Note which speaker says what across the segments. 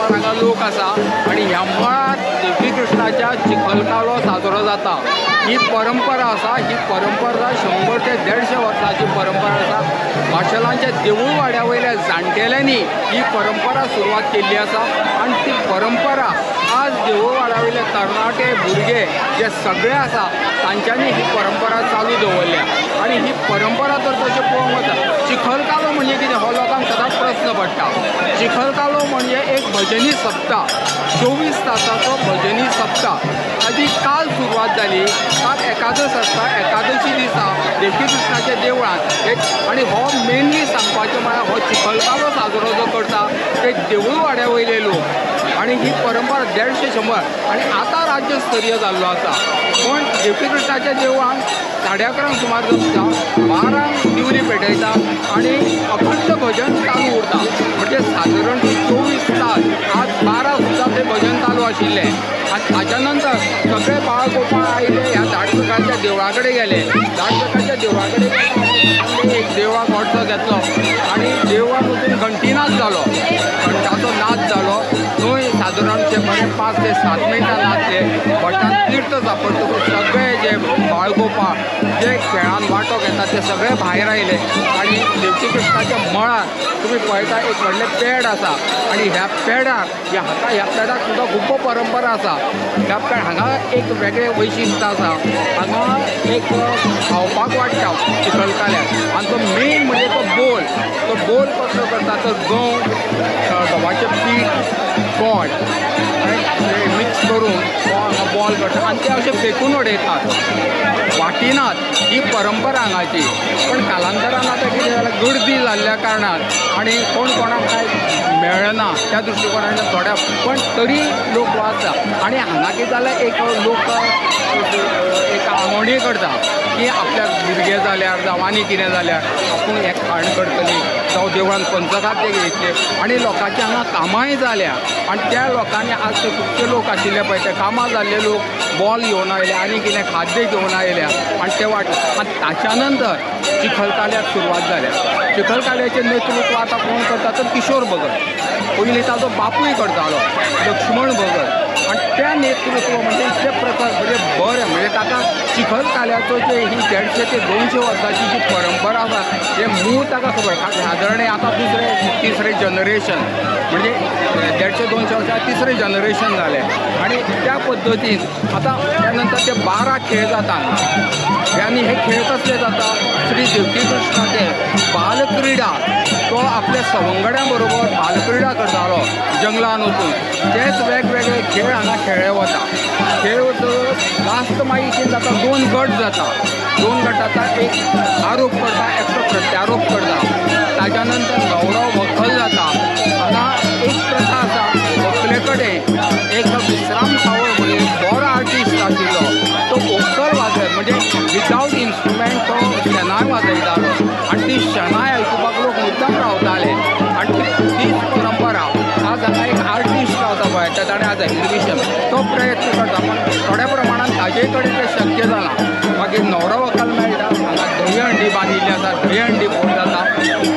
Speaker 1: हजार हांगा लोक आसा आणि ह्या मळार देवकी कृष्णाच्या चिखलकालो साजरो जाता। ही परंपरा आसा, ही परंपरा 100 ते 150 वर्सांची परंपरा आसा। माशेलांच्या देवूळ वाड्या वयल्या जाणटेल्यांनी ही परंपरा सुरवात केल्ली आसा आणि ती परंपरा आज देवूळ वाड्या वयले तरणाटे भुरगे जे सगळे आसा तांच्यांनी ही परंपरा चालू दवरल्या आणि ही परंपरा तर तशें पळोवंक वता। चिखलकालो म्हणजे कितें हो लोकांक सदांच प्रश्न पडटा। चिखलकालो म्हणजे एक भजनी सप्ताह, 24 तासाचो भजनी सप्ताह। ताची काल सुरवात जाली, काल एकादश आसता, एकादशी दिसा देवकी कृष्णाच्या देवळांत आणि हो मेनली सांगपाचें म्हळ्यार हो चिखलकालो साजरो जो करता ते देवूळ वाड्या वयले लोक आणि ही परंपरा 150-100 आणि आता राज्यस्तरीय जाल्लो आसा। पण देवकी कृष्णाच्या देवळांत 11:30 सुमार जाता, 12 दिवली पेटयता आणि अखंड भजन चालू उरता। म्हणजे सादारण 24 तास आज 12 सुद्दां ते भजन चालू आशिल्लें आणि ताच्या नंतर सगळे बाळगोपाळ आयले ह्या झाडपिकाच्या देवळा कडेन गेले। झाडपिकाच्या देवळा कडेन गेले, एक देवळाक वटचो घेतलो आणि देवळाक वचून घंटीनाच जालो, घंटाचो नाच जालो। थंय सादारणशे बरे 5 ते 7 मिनटां नाचले। भटान तीर्थ सापडटकूच सगळे जे बाळगोपाळ जे खेळान वांटो घेतात ते सगळे भायर आयले आणि देवकी कृष्णाच्या मळार तुम्ही पळयता एक व्हडलें पेड आसा आणि ह्या पेडाक ह्या पेडाक सुद्दां खूब परंपरा आसा। ह्या पेड हांगा एक वेगळें वैशिश्ट आसा। हांगा एक खावपाक वाडटा चिखलकाल्याक आणि तो मेन म्हणजे तो बोल कसलो करता तर गंवाचें पीठ गोड आनी मिक्स करून बॉल करतात आणि ते अशें फेकून उडयतात, वाटिनात। ही परंपरा हांगाची। पण कालांतरान आतां कितें जाल्यार गर्दी जाल्ल्या कारणान आणि कोण कोणाक कांय मेळना त्या दृश्टिकोनांतल्यान थोड्या पण तरी लोक वाचता आणि हांगा कितें जाल्यार एक लोक एक आंगवणी करता की आपल्याक भुरगे जाल्यार जावं आनी कितें जाल्यार आपूण एक खाण करतली जावं देवळान पंचखाद्य घेतले आणि लोकांची हांगा कामांय जाल्या आणि त्या लोकांनी आज ते खुबशे लोक आशिल्ले पळय ते कामां जाल्ले लोक बॉल घेवन आयले आनी कितें खाद्य घेवन आयल्या आणि ते वाटले आणि ताच्या नंतर चिखलकाल्याक सुरवात जाल्या। चिखलकाल्याचें नेतृत्व आतां कोण करता तर किशोर भगत, पयलीं ताजो बापूय करतालो लक्ष्मण भगत आणि त्या नेतृत्व म्हणजे इतले प्रकार म्हणजे बरें म्हणजे ताका चिखलकाल्याचो जे ही 150 ते 200 वर्सांची जी परंपरा आसा हे मूळ ताका खबर सादारण आतां तिसरें जनरेशन म्हणजे 150-200 वर्सां तिसरें जनरेशन जालें आणि त्या पद्दतीन आतां त्या नंतर ते 12 खेळ जाता आणि हे खेळ कसले जाता श्री देवकी कृष्णाचे बालक्रीडा तो आपल्या सवंगड्यां बरोबर बालक्रीडा करतालो जंगलान वचून तेच वेगवेगळे खेळ हांगा खेळ्ळे वता। खेळ लास्ट मागीर कितें जाता 2 गट जाता, 2 गटाचा एक आरोप करता एकटो प्रत्यारोप करता ताच्या नंतर गौरव व्हंकल जाता। हांगा एक प्रथा आसा व्हंकले कडेन एक विश्राम सावळ म्हणून बरो आर्टिस्ट आशिल्लो तो व्हंकल वाजय म्हणजे विदावट इन्स्ट्रुमेंट तो शेणाय वाजयतालो आणि ती शेणाय आयकुपाक लोक मुद्दाम रावताले आणि तीच परंपरा आज हांगा एक आर्टिस्ट रावता पळय ताणें आज एक्झिबिशन तो प्रयत्न करता पण थोड्या प्रमाणात ताजे कडेन तें शक्य जालां। मागीर न्हवरो व्हंकल मेळटा हांगा दहीहंडी बांदिल्ली आसा, दहीहंडी फोड जाता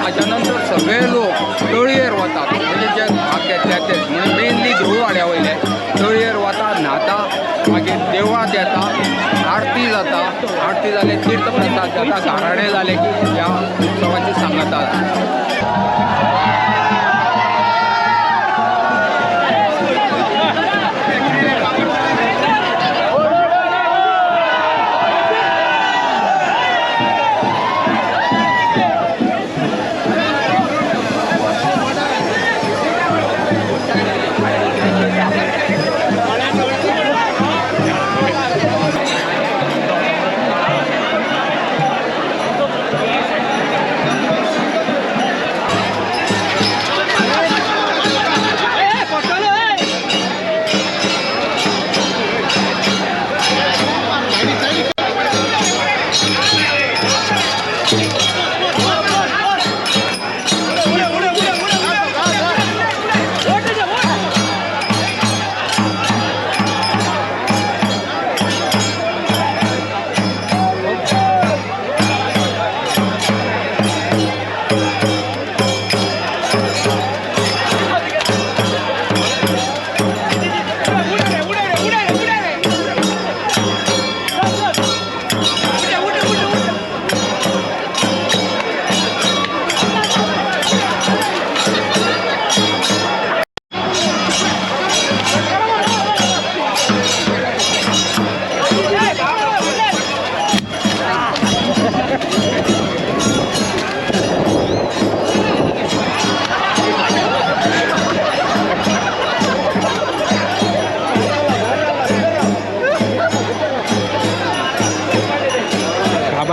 Speaker 1: ताच्या नंतर सगळे लोक तळयेर वतात म्हणजे जे भाग घेतल्या ते म्हणजे मेनली देवूळ वाड्या वयले तळयेर वता न्हाता मागीर देवळांत येता आरती जाता, आरती जाले तीर्थ प्रसाद जाता, गाराणें जाले की ह्या उत्सवाची सांगता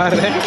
Speaker 2: मार रहे हैं।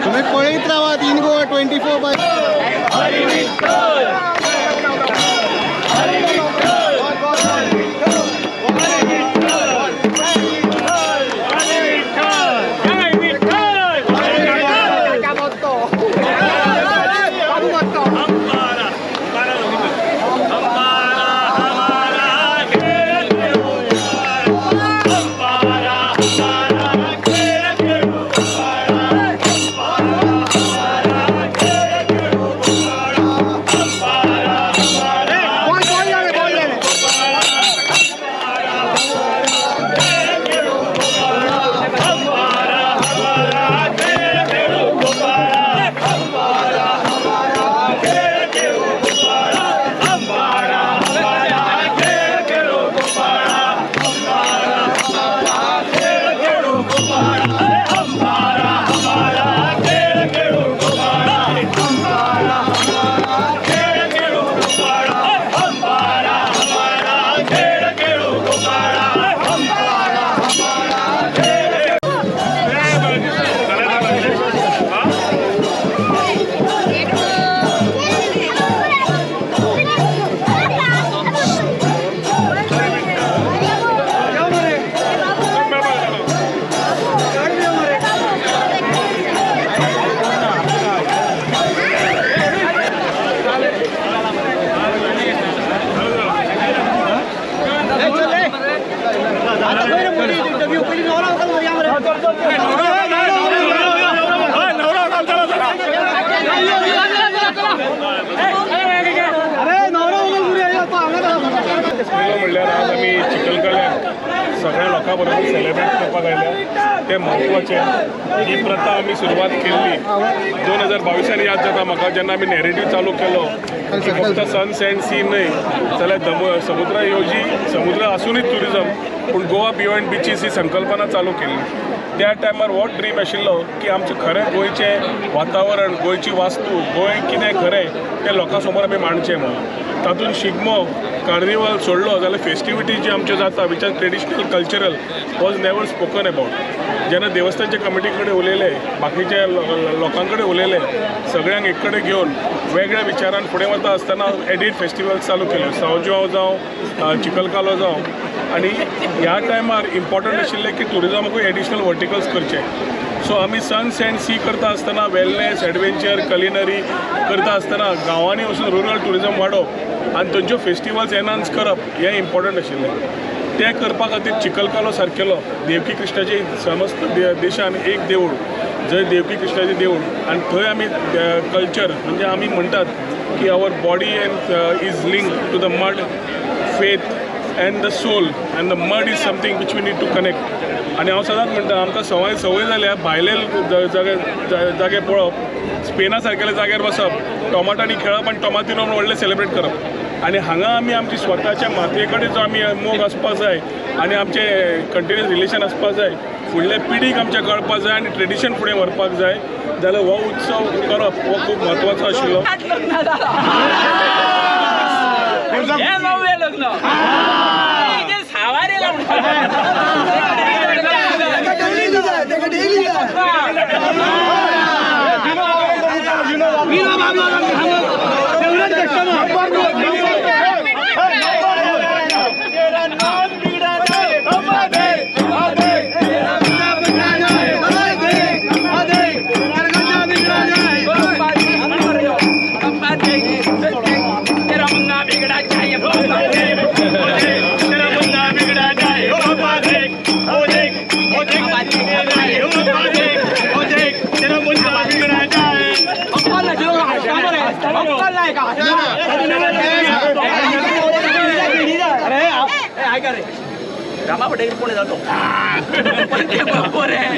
Speaker 2: तुम्ही पळीत राहा 3 गोवा 24/7.
Speaker 3: म्हणल्यार आज आमी चिखलकाल्यान सगळ्या लोकां बरोबर सेलेब्रेट करपाक आयल्या तें म्हत्वाचें. ही प्रथा आमी सुरवात केल्ली 2022 याद जाता म्हाका जेन्ना आमी नॅरेटिव्ह चालू केलो की फक्त सन्स एंड सी न्हय जाल्यार समुद्र येवजी समुद्र आसुनूच ट्युरिजम पूण गोवा बियॉन्ड बिचीस ही संकल्पना चालू केल्ली. त्या टायमार हो ड्रीम आशिल्लो की आमचें खरें गोंयचें वातावरण गोंयची वास्तू गोंय कितें खरें तें लोकां समोर आमी मांडचें म्हणून. तातूंत शिगमो कार्निवल सोडलो जाल्यार फेस्टिविटी जी आमच्यो जाता which are traditional cultural was never spoken about. जेन्ना देवस्थानच्या कमिटी कडेन उलयले बाकीच्या लोकां कडेन उलयले सगळ्यांक एक कडेन घेवन वेगळ्या विचारान फुडें वता आसतना एडीट फेस्टिवल्स चालू केल्यो. सांजोव जावं चिखलकालो जावं आनी ह्या टायमार इम्पॉर्टंट आशिल्लें की ट्युरिजमाकूय एडिशनल वर्टिकल्स करचे. सो आमी सन्स एंड सी करता आसतना वेलनेस एडवेंचर कलिनरी करता आसतना गांवांनी वचून रुरल ट्युरिजम वाडोवप आनी थंयच्यो फेस्टिवल्स एनहान्स करप हें इम्पॉर्टंट आशिल्लें. तें करपा खातीर चिखलकालो सारकेलो देवकी कृष्णाचे समस्त देशान एक देवूळ जंय देवकी कृष्णाचें देवूळ आनी थंय आमी कल्चर म्हणजे आमी म्हणटात की our body and is link to the mud faith and the soul and the mud is something which we need to connect. आनी हांव सदांच म्हणटा आमकां संवय जाल्या भायले जागे पळोवप स्पेना सारकेल्या जाग्यार बसप टोमाटांनी खेळप आनी टोमाटिनो म्हणून व्हडलें सेलेब्रेट करप आनी हांगा आमी आमची स्वताच्या मातये कडेन जो आमी मोग आसपाक जाय आनी आमचें कंटिन्युअस रिलेशन आसपाक जाय फुडल्या पिढीक आमच्या कळपाक जाय आनी ट्रेडिशन फुडें व्हरपाक जाय जाल्यार हो उत्सव करप हो खूब म्हत्वाचो आशिल्लो.
Speaker 4: रामा पटेल पुणे जातो पण ते बरोबर आहे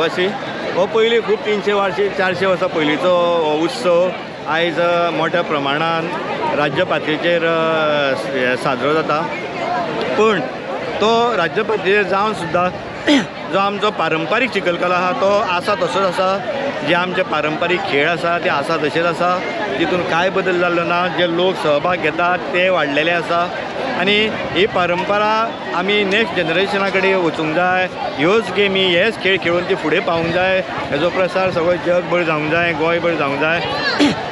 Speaker 5: आदिवासी हो पयलीं खूब 300 वर्षी 400 वर्सां पयलींचो हो उत्सव आयज मोठ्या प्रमाणान राज्य पातळीचेर साजरो जाता. पूण तो राज्य पातळीचेर जावन सुद्दां जो आमचो पारंपारीक चिखलकालो आहा तो आसा तसोच आसा. जे आमचे पारंपारीक खेळ आसा ते आसा तशेच आसा. तितून कांय बदल जाल्लो ना. जे लोक सहभाग घेतात ते वाडलेले आसा आनी ही परंपरा आमी नेक्स्ट जनरेशना कडेन वचूंक जाय. ह्योच गेमी हेच खेळ खेळून ती फुडें पावूंक जाय. हेजो प्रसार सगळो जगभर जावंक जाय, गोंयभर जावंक जाय.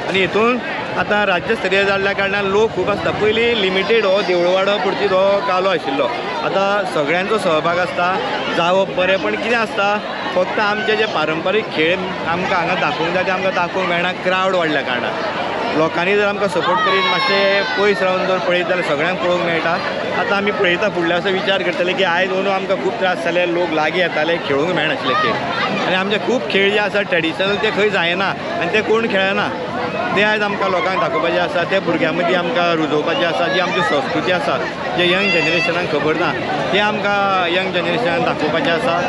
Speaker 5: आनी हितून आतां राज्यस्तरीय जाल्ल्या कारणान लोक खूब आसता. पयलीं लिमिटेड हो देवळवाडो पुरतीच हो कालो आशिल्लो. आतां सगळ्यांचो सहभाग आसता. जावप बरें, पण कितें आसता फक्त आमचे जे पारंपारीक खेळ आमकां हांगा दाखोवंक जाय ते आमकां दाखोवंक मेळना क्रावड वाडल्या कारणान. लोकांनी जर आमकां सपोर्ट करीत मातशें पयस रावन जर पळयत जाल्यार सगळ्यांक पळोवंक मेळटा. आतां आमी पळयता फुडल्या असो विचार करतले की आयज अंदू आमकां खूब त्रास जाले, लोक लागीं येताले, खेळूंक मेळनाशिल्ले खेळ. आनी आमचे खूब खेळ जे आसा ट्रेडिशनल ते खंय जायना आनी ते कोण खेळना. ते आयज आमकां लोकांक दाखोवपाचें आसा. ते भुरग्यां मदीं आमकां रुजोवपाचें आसा. जी आमची संस्कृती आसा जे यंग जनरेशनाक खबर ना ते आमकां यंग जनरेशनाक दाखोवपाचें आसा.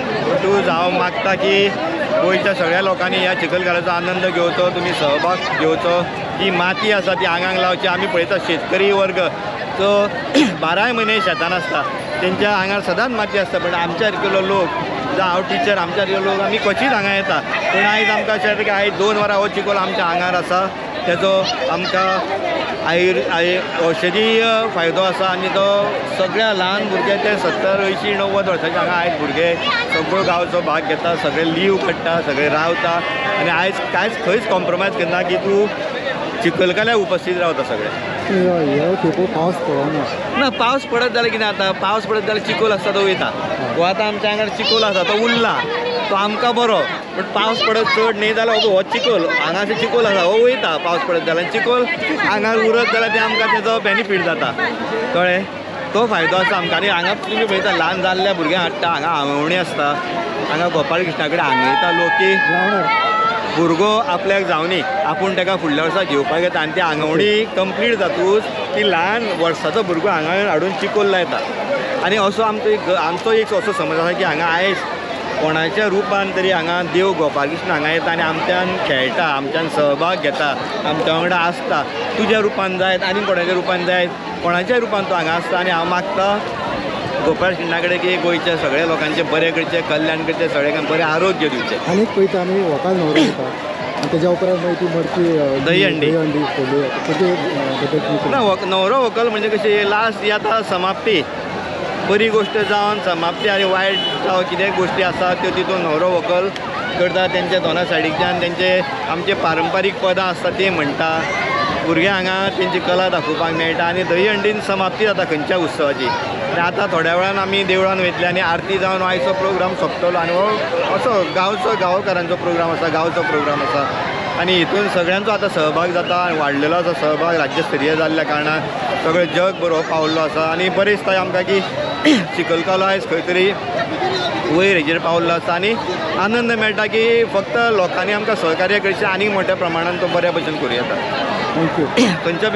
Speaker 5: तूं हांव मागता की गोंयच्या सगळ्या लोकांनी ह्या चिखलकाल्याचो आनंद घेवचो, तुमी सहभाग घेवचो. जी माती आसा ती आंगांक लावची. आमी पळयता शेतकरी वर्ग जो 12 म्हयने शेतान आसता तेंच्या आंगार सदांच माती आसता. पण आमच्या सारकेलो लोक जावं हांव टिचर आमच्या सारकेलो लोक आमी क्वचित हांगा येता. पूण आयज आमकां अशें येता की आयज 2 वरां हो चिखल आमच्या आंगार आसा. तेजो आमकां औषधीय फायदो आसा आनी तो सगळ्या ल्हान भुरगे ते 70, 80, 90 वर्सांचे हांगा आयज भुरगे सगळो गांवचो भाग घेता, सगळे लीव काडटा, सगळे रावता आनी आयज कांयच खंयच कॉम्प्रोमायज करना की तूं चिखलकाल्याक उपस्थित रावता सगळे.
Speaker 2: पावस पडना
Speaker 5: ना पावस पडत जाल्यार कितें जाता, पावस पडत जाल्यार चिखल आसता तो वयता. हो आतां आमच्या हांगार चिखल आसा तो उरला, तो आमकां बरो. पण पावस पडत चड न्ही जाल्यार हो चिखल हांगासर चिखल आसा हो वयता. पावस पडत जाल्यार चिखल हांगार उरत जाल्यार ते आमकां तेजो बेनिफीट जाता. कळ्ळें? तो फायदो आसा आमकां. आनी हांगा तुमी पळयता ल्हान जाल्ल्या भुरग्यांक हाडटा. हांगा आंगवणी आसता. हांगा गोपाळ कृष्णा कडेन हांगयता लोक की भुरगो आपल्याक जावनी आपूण ताका फुडल्या वर्सा घेवपाक येता आनी ती आंगवणी कंप्लीट जातूच ती ल्हान वर्साचो भुरगो हांगा हाडून चिखल लायता. आनी असो आमचो एक असो समज आसा की हांगा आयज कोणाच्या रुपान तरी हांगा देव गोपाळ कृष्ण हांगा येता आनी आमच्यान खेळटा, आमच्यान सहभाग घेता, आमच्या वांगडा आसता. तुज्या रुपान जायत आनी कोणाच्या रुपान जायत, कोणाच्याय रुपान तो हांगा आसता. आनी हांव मागता गोपाळ कृष्णा कडेन की गोंयच्या सगळ्या लोकांचे बरें करचें, कल्याण करचें, सगळ्यांक बरें आरोग्य दिवचें.
Speaker 2: आनीक पळयता आमी व्हंकल न्हवरो येता आनी तेज्या उपरांत मागीर ती मडकी
Speaker 5: दही हंडी ना न्हवरो व्हंकल म्हणजे कशें लास्ट ही आतां समाप्ती. बरी गोश्ट जावन समाप्ती आनी वायट जावं कितें गोश्टी आसा त्यो तितून न्हवरो व्हंकल करता. तेंच्या दोना सायडीच्यान तेंचे आमचे पारंपारीक पदां आसता ते म्हणटा. भुरगे हांगा तेंची कला दाखोवपाक मेळटा आनी दही हंडीन समाप्ती जाता खंयच्या उत्सवाची. आनी आतां थोड्या वेळान आमी देवळान वयतले आनी आरती जावन आयचो प्रोग्राम सोंपतलो आनी हो असो गांवकारांचो प्रोग्राम आसा, गांवचो प्रोग्राम आसा. आनी हितून सगळ्यांचो आतां सहभाग जाता आनी वाडलेलो आसा सहभाग राज्यस्तरीय जाल्ल्या कारणान सगळें जग बरो पावल्लो आसा. आनी बरें दिसता आमकां की चिखलकालो आयज खंय तरी वयर हेजेर पावल्लो आसा आनी आनंद मेळटा की फक्त लोकांनी आमकां सहकार्य करचें आनीक मोठ्या प्रमाणान तो बऱ्या भशेन करूं येता.
Speaker 2: थँक्यू.
Speaker 5: खंयच्या